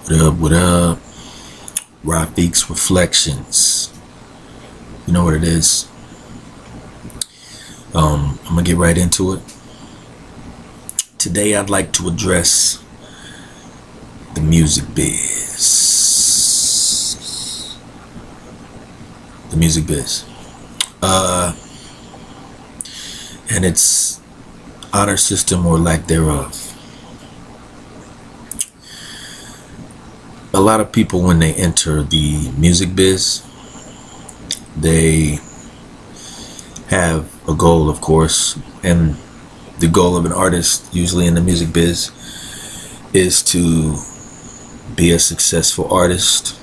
What up, what up? Rafiq's Reflections. You know what it is. I'm gonna get right into it. Today I'd like to address the music biz. The music biz. And its honor system or lack thereof. A lot of people, when they enter the music biz, they have a goal, of course, and the goal of an artist, usually in the music biz, is to be a successful artist.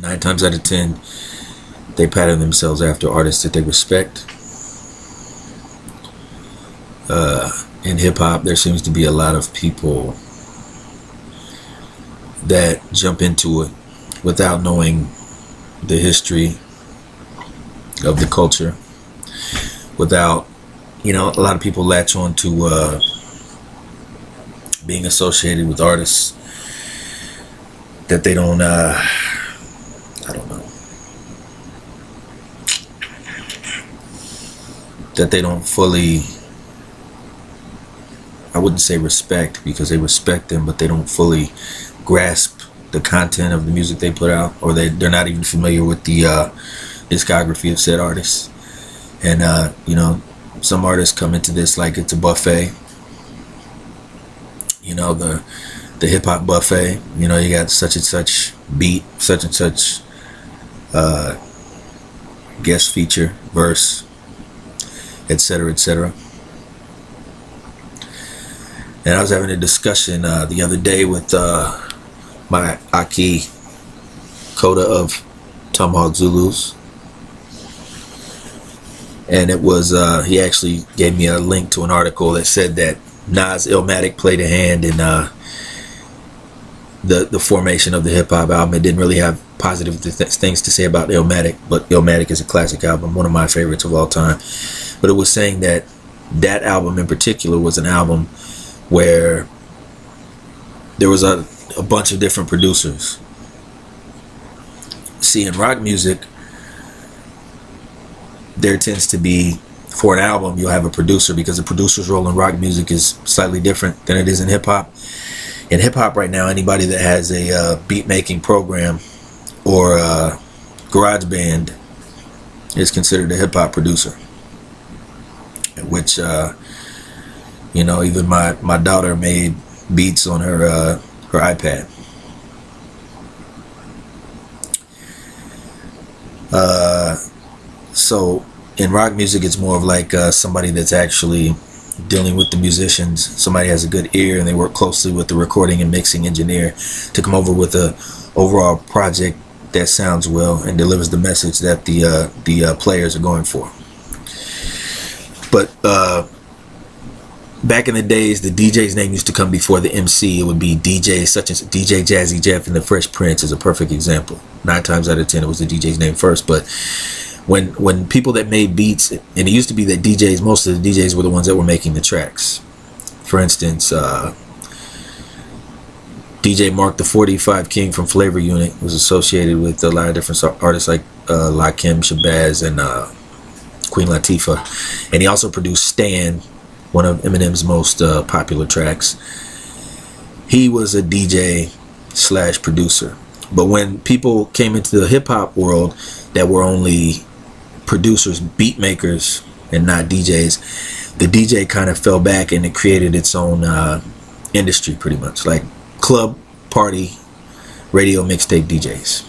9 times out of 10, they pattern themselves after artists that they respect. In hip-hop, there seems to be a lot of people that jump into it without knowing the history of the culture, without, a lot of people latch on to being associated with artists that they don't, I don't know, that they don't fully, I wouldn't say respect, because they respect them, but they don't fully grasp the content of the music they put out, or they're not even familiar with the discography of said artists. And some artists come into this like it's a buffet, the hip-hop buffet. You got such and such beat, such and such guest feature, verse, etc., etc. And I was having a discussion the other day with my Aki Coda of Tomahawk Zulus, and it was he actually gave me a link to an article that said that Nas Illmatic played a hand in the formation of the hip-hop album. It didn't really have positive things to say about Illmatic, but Illmatic is a classic album, one of my favorites of all time. But it was saying that album in particular was an album where there was a bunch of different producers. See, in rock music, there tends to be, for an album, you'll have a producer, because the producer's role in rock music is slightly different than it is in hip-hop. In hip-hop right now, anybody that has a beat-making program or a garage band is considered a hip-hop producer, which even my daughter made beats on her iPad. So in rock music, it's more of like somebody that's actually dealing with the musicians. Somebody has a good ear, and they work closely with the recording and mixing engineer to come over with a overall project that sounds well and delivers the message that the players are going for. But back in the days, the DJ's name used to come before the MC. It would be DJ such as DJ Jazzy Jeff, and the Fresh Prince is a perfect example. 9 times out of 10, it was the DJ's name first. But when people that made beats, and it used to be that DJs, most of the DJs were the ones that were making the tracks. For instance, DJ Mark the 45 King from Flavor Unit was associated with a lot of different artists like Lakim, Shabazz, and Queen Latifah. And he also produced Stan, one of Eminem's most popular tracks. He was a DJ / producer. But when people came into the hip-hop world that were only producers, beat makers, and not DJs, the DJ kind of fell back, and it created its own industry, pretty much. Like club, party, radio, mixtape DJs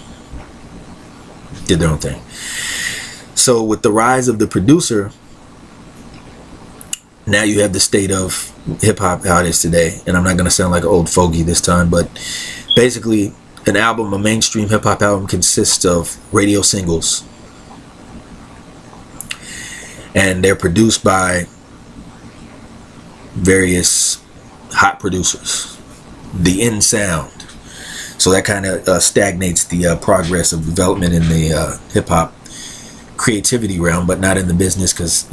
did their own thing. So with the rise of the producer, now you have the state of hip-hop how it is today. And I'm not going to sound like an old fogey this time, but basically an album, a mainstream hip-hop album, consists of radio singles, and they're produced by various hot producers. The end sound. So that kind of stagnates the progress of development in the hip-hop creativity realm, but not in the business, because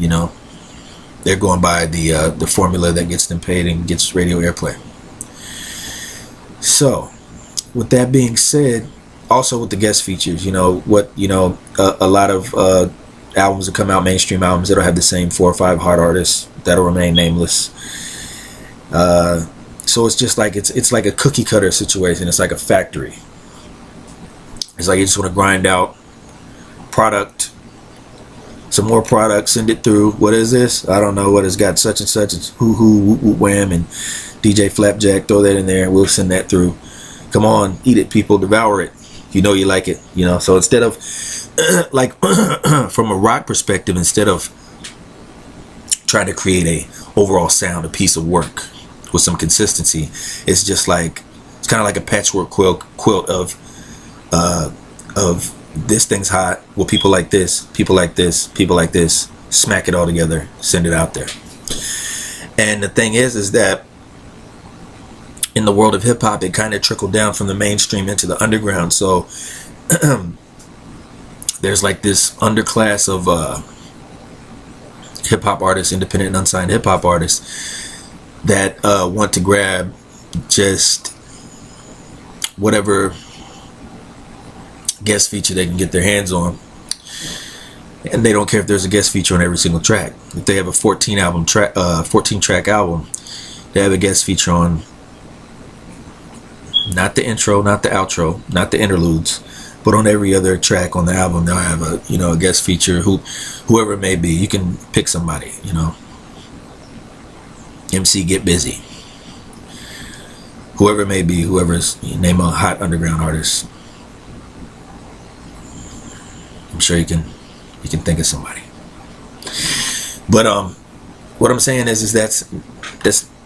they're going by the formula that gets them paid and gets radio airplay. So with that being said, also with the guest features, you know what, a lot of albums that come out, mainstream albums, that'll have the same 4 or 5 hard artists that'll remain nameless. So it's just like it's like a cookie cutter situation. It's like a factory. It's like you just want to grind out product, some more product, send it through. What is this? I don't know what it's got. Such and such. It's whoop, whoop, wham, and DJ Flapjack. Throw that in there. We'll send that through. Come on, eat it, people. Devour it. You know you like it. So instead of like from a rock perspective, instead of trying to create a overall sound, a piece of work with some consistency, it's just like it's kind of like a patchwork quilt of this thing's hot. Well, people like this, people like this, people like this. Smack it all together, send it out there. And the thing is that in the world of hip hop, it kind of trickled down from the mainstream into the underground. So there's like this underclass of hip hop artists, independent and unsigned hip hop artists that want to grab just whatever guest feature they can get their hands on, and they don't care if there's a guest feature on every single track. If they have a 14 track album, they have a guest feature on not the intro, not the outro, not the interludes, but on every other track on the album they'll have a guest feature, whoever it may be. You can pick somebody, MC Get Busy, whoever it may be, name a hot underground artist. I'm sure you can think of somebody. But what I'm saying is that's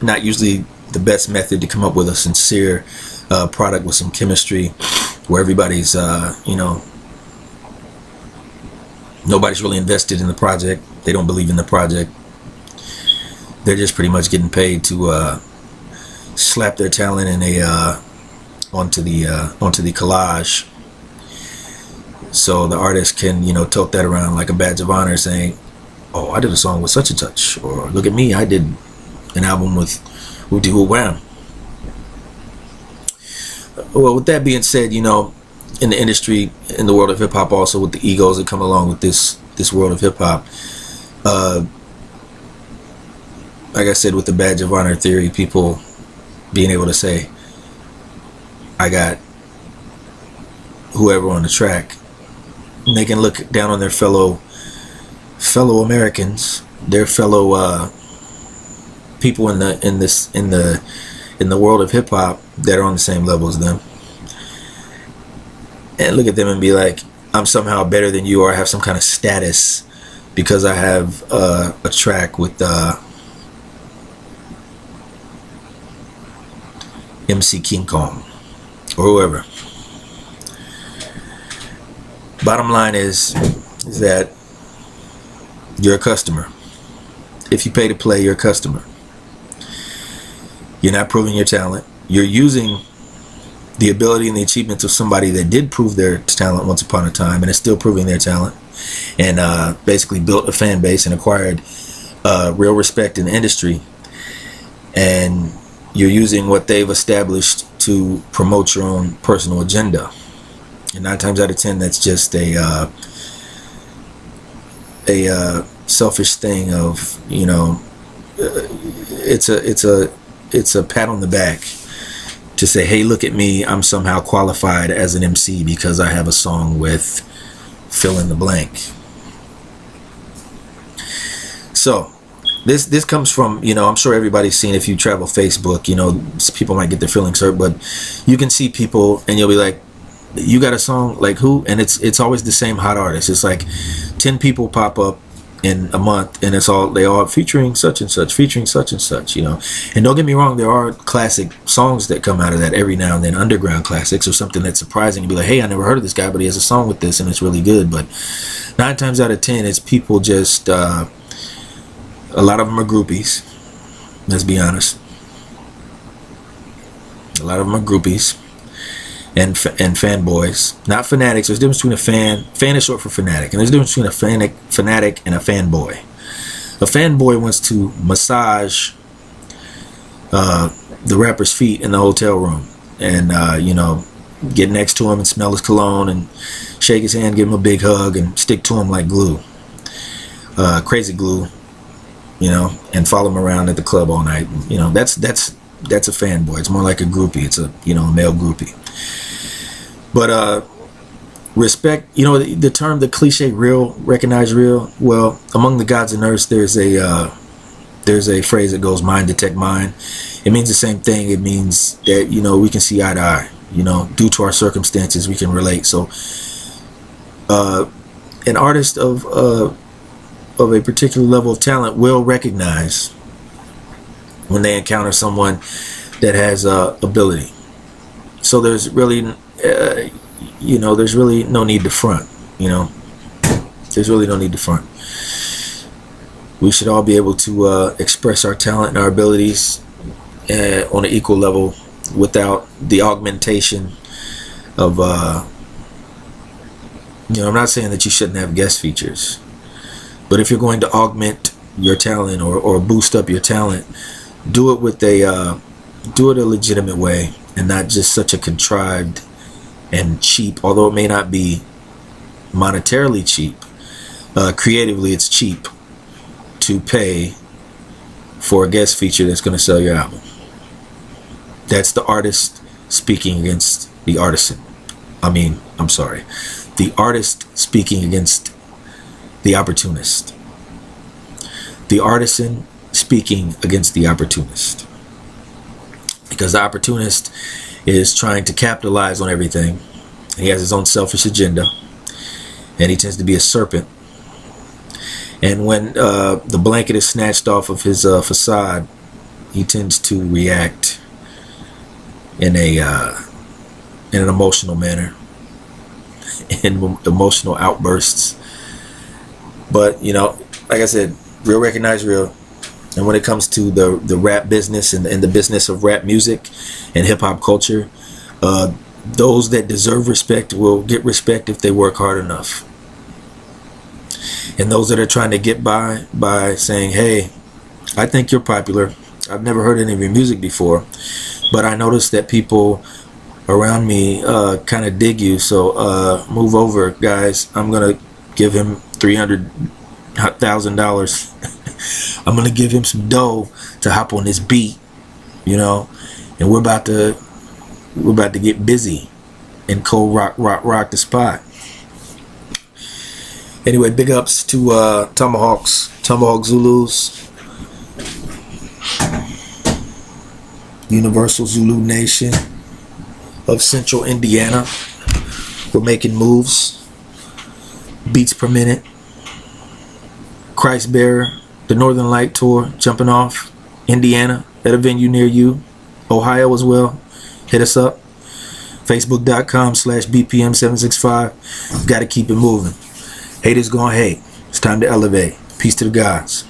not usually the best method to come up with a sincere product with some chemistry, where everybody's nobody's really invested in the project. They don't believe in the project. They're just pretty much getting paid to slap their talent in onto the collage, so the artist can tote that around like a badge of honor, saying, "Oh, I did a song with such and such," or "Look at me, I did an album with Wooty Woo Wham." Well, with that being said, in the industry, in the world of hip hop, also with the egos that come along with this world of hip hop, like I said, with the badge of honor theory, people being able to say, "I got whoever on the track," and they can look down on their fellow Americans, their fellow people in the world of hip hop that are on the same level as them, and look at them and be like, "I'm somehow better than you, or I have some kind of status because I have a track with MC King Kong or whoever." Bottom line is that you're a customer. If you pay to play, you're a customer. You're not proving your talent. You're using the ability and the achievements of somebody that did prove their talent once upon a time and is still proving their talent, and basically built a fan base and acquired real respect in the industry. And you're using what they've established to promote your own personal agenda. And 9 times out of 10, that's just a selfish thing of, it's a pat on the back to say, "Hey, look at me, I'm somehow qualified as an MC because I have a song with fill in the blank." So this comes from, I'm sure everybody's seen, if you travel Facebook, people might get their feelings hurt, but you can see people and you'll be like, "You got a song like who?" And it's always the same hot artist. It's like 10 people pop up in a month, and they all featuring such and such, featuring such and such, And don't get me wrong, there are classic songs that come out of that every now and then, underground classics or something that's surprising. You'd be like, "Hey, I never heard of this guy, but he has a song with this and it's really good." But 9 times out of 10, it's people just a lot of them are groupies. Let's be honest. A lot of them are groupies and fanboys, not fanatics. There's a difference between a fan. Fan is short for fanatic, and there's a difference between a fanatic and a fanboy. A fanboy wants to massage the rapper's feet in the hotel room and you know, get next to him and smell his cologne and shake his hand, give him a big hug, and stick to him like glue, crazy glue, you know, and follow him around at the club all night. You know, that's a fanboy. It's more like a groupie. It's a, you know, a male groupie. But respect, you know, the term, the cliche real, recognize real. Well, among the gods and earths, there's a phrase that goes, mind detect mind. It means the same thing. It means that, you know, we can see eye to eye. You know, due to our circumstances, we can relate. So an artist of a particular level of talent will recognize when they encounter someone that has ability. So there's really you know, there's really no need to front. You know, there's really no need to front. We should all be able to express our talent and our abilities on an equal level, without the augmentation of you know, I'm not saying that you shouldn't have guest features, but if you're going to augment your talent or boost up your talent, do it with a legitimate way, and not just such a contrived and cheap, although it may not be monetarily cheap. Creatively, it's cheap to pay for a guest feature that's going to sell your album. That's the artist speaking against the artisan. I'm sorry. The artist speaking against the opportunist. The artisan speaking against the opportunist. Because the opportunist is trying to capitalize on everything. He has his own selfish agenda. And he tends to be a serpent. And when the blanket is snatched off of his facade, he tends to react in an emotional manner, in emotional outbursts. But, you know, like I said, real recognize real. And when it comes to the rap business and the business of rap music and hip-hop culture, those that deserve respect will get respect if they work hard enough. And those that are trying to get by saying, hey, I think you're popular, I've never heard any of your music before, but I noticed that people around me kind of dig you, so move over, guys. I'm gonna give him $300,000. I'm gonna give him some dough to hop on this beat, you know, and we're about to get busy and cold rock the spot. Anyway, big ups to Tomahawk Zulus, Universal Zulu Nation of Central Indiana. We're making moves. Beats per minute. Christ Bearer, the Northern Light Tour, jumping off. Indiana, at a venue near you. Ohio as well. Hit us up. Facebook.com/BPM765. Got to keep it moving. Haters gonna hate. It's time to elevate. Peace to the gods.